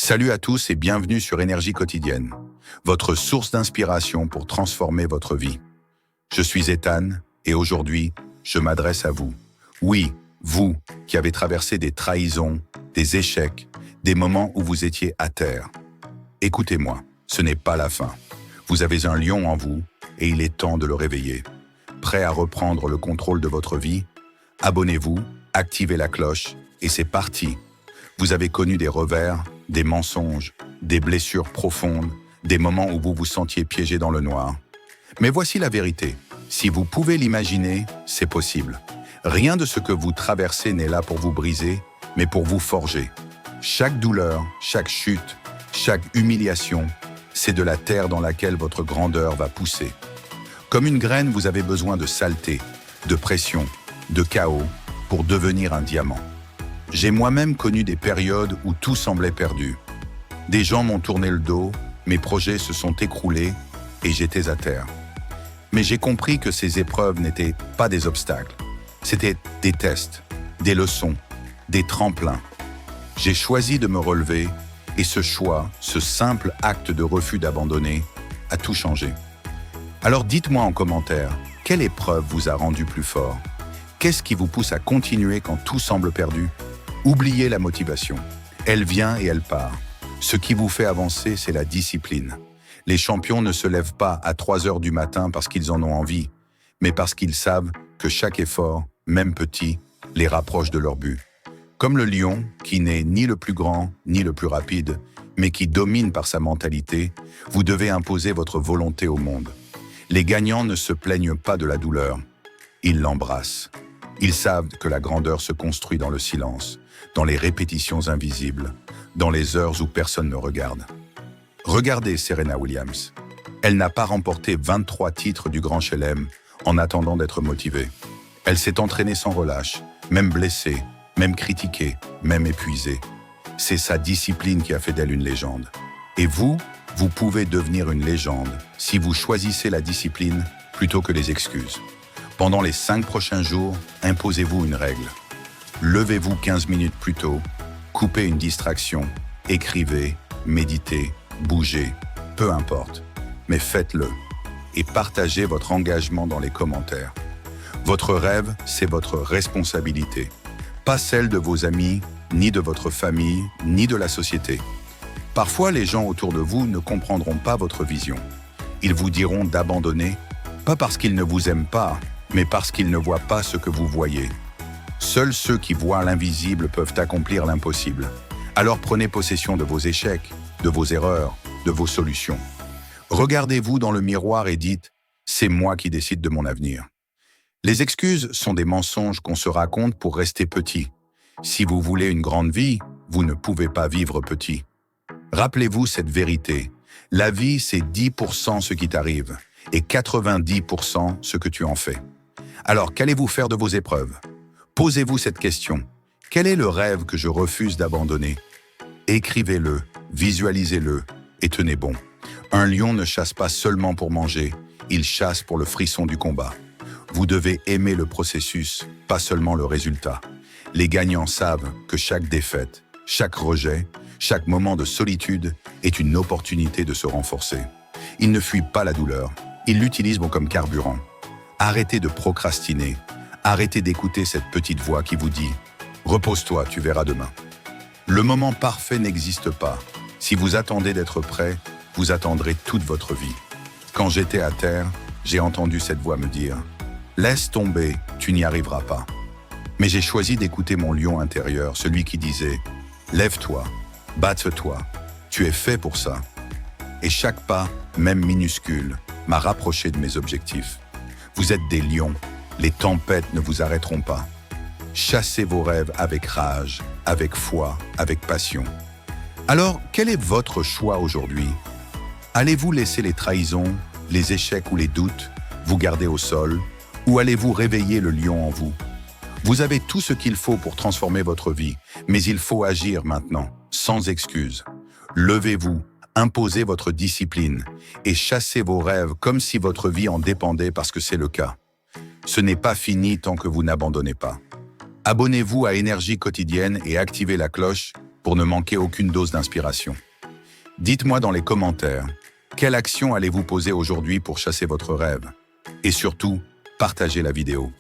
Salut à tous et bienvenue sur Énergie quotidienne, votre source d'inspiration pour transformer votre vie. Je suis Ethan et aujourd'hui, je m'adresse à vous. Oui, vous qui avez traversé des trahisons, des échecs, des moments où vous étiez à terre. Écoutez-moi, ce n'est pas la fin. Vous avez un lion en vous et il est temps de le réveiller. Prêt à reprendre le contrôle de votre vie? Abonnez-vous, activez la cloche et c'est parti. Vous avez connu des revers, des mensonges, des blessures profondes, des moments où vous vous sentiez piégé dans le noir. Mais voici la vérité. Si vous pouvez l'imaginer, c'est possible. Rien de ce que vous traversez n'est là pour vous briser, mais pour vous forger. Chaque douleur, chaque chute, chaque humiliation, c'est de la terre dans laquelle votre grandeur va pousser. Comme une graine, vous avez besoin de saleté, de pression, de chaos pour devenir un diamant. J'ai moi-même connu des périodes où tout semblait perdu. Des gens m'ont tourné le dos, mes projets se sont écroulés et j'étais à terre. Mais j'ai compris que ces épreuves n'étaient pas des obstacles. C'était des tests, des leçons, des tremplins. J'ai choisi de me relever et ce choix, ce simple acte de refus d'abandonner, a tout changé. Alors dites-moi en commentaire, quelle épreuve vous a rendu plus fort? Qu'est-ce qui vous pousse à continuer quand tout semble perdu? Oubliez la motivation. Elle vient et elle part. Ce qui vous fait avancer, c'est la discipline. Les champions ne se lèvent pas à 3 heures du matin parce qu'ils en ont envie, mais parce qu'ils savent que chaque effort, même petit, les rapproche de leur but. Comme le lion, qui n'est ni le plus grand, ni le plus rapide, mais qui domine par sa mentalité, vous devez imposer votre volonté au monde. Les gagnants ne se plaignent pas de la douleur. Ils l'embrassent. Ils savent que la grandeur se construit dans le silence, dans les répétitions invisibles, dans les heures où personne ne regarde. Regardez Serena Williams. Elle n'a pas remporté 23 titres du Grand Chelem en attendant d'être motivée. Elle s'est entraînée sans relâche, même blessée, même critiquée, même épuisée. C'est sa discipline qui a fait d'elle une légende. Et vous pouvez devenir une légende si vous choisissez la discipline plutôt que les excuses. Pendant les 5 prochains jours, imposez-vous une règle. Levez-vous 15 minutes plus tôt, coupez une distraction, écrivez, méditez, bougez, peu importe. Mais faites-le et partagez votre engagement dans les commentaires. Votre rêve, c'est votre responsabilité, pas celle de vos amis, ni de votre famille, ni de la société. Parfois, les gens autour de vous ne comprendront pas votre vision. Ils vous diront d'abandonner, pas parce qu'ils ne vous aiment pas, mais parce qu'ils ne voient pas ce que vous voyez. Seuls ceux qui voient l'invisible peuvent accomplir l'impossible. Alors prenez possession de vos échecs, de vos erreurs, de vos solutions. Regardez-vous dans le miroir et dites « c'est moi qui décide de mon avenir ». Les excuses sont des mensonges qu'on se raconte pour rester petit. Si vous voulez une grande vie, vous ne pouvez pas vivre petit. Rappelez-vous cette vérité. La vie, c'est 10% ce qui t'arrive et 90% ce que tu en fais. Alors, qu'allez-vous faire de vos épreuves? Posez-vous cette question. Quel est le rêve que je refuse d'abandonner? Écrivez-le, visualisez-le et tenez bon. Un lion ne chasse pas seulement pour manger, il chasse pour le frisson du combat. Vous devez aimer le processus, pas seulement le résultat. Les gagnants savent que chaque défaite, chaque rejet, chaque moment de solitude est une opportunité de se renforcer. Ils ne fuient pas la douleur, ils l'utilisent comme carburant. Arrêtez de procrastiner, arrêtez d'écouter cette petite voix qui vous dit « Repose-toi, tu verras demain ». Le moment parfait n'existe pas. Si vous attendez d'être prêt, vous attendrez toute votre vie. Quand j'étais à terre, j'ai entendu cette voix me dire « Laisse tomber, tu n'y arriveras pas ». Mais j'ai choisi d'écouter mon lion intérieur, celui qui disait « Lève-toi, batte-toi, tu es fait pour ça ». Et chaque pas, même minuscule, m'a rapproché de mes objectifs. Vous êtes des lions, les tempêtes ne vous arrêteront pas. Chassez vos rêves avec rage, avec foi, avec passion. Alors, quel est votre choix aujourd'hui? Allez-vous laisser les trahisons, les échecs ou les doutes vous garder au sol, ou allez-vous réveiller le lion en vous? Vous avez tout ce qu'il faut pour transformer votre vie, mais il faut agir maintenant, sans excuse. Levez-vous, imposez votre discipline et chassez vos rêves comme si votre vie en dépendait parce que c'est le cas. Ce n'est pas fini tant que vous n'abandonnez pas. Abonnez-vous à Énergie quotidienne et activez la cloche pour ne manquer aucune dose d'inspiration. Dites-moi dans les commentaires, quelle action allez-vous poser aujourd'hui pour chasser votre rêve? Et surtout, partagez la vidéo.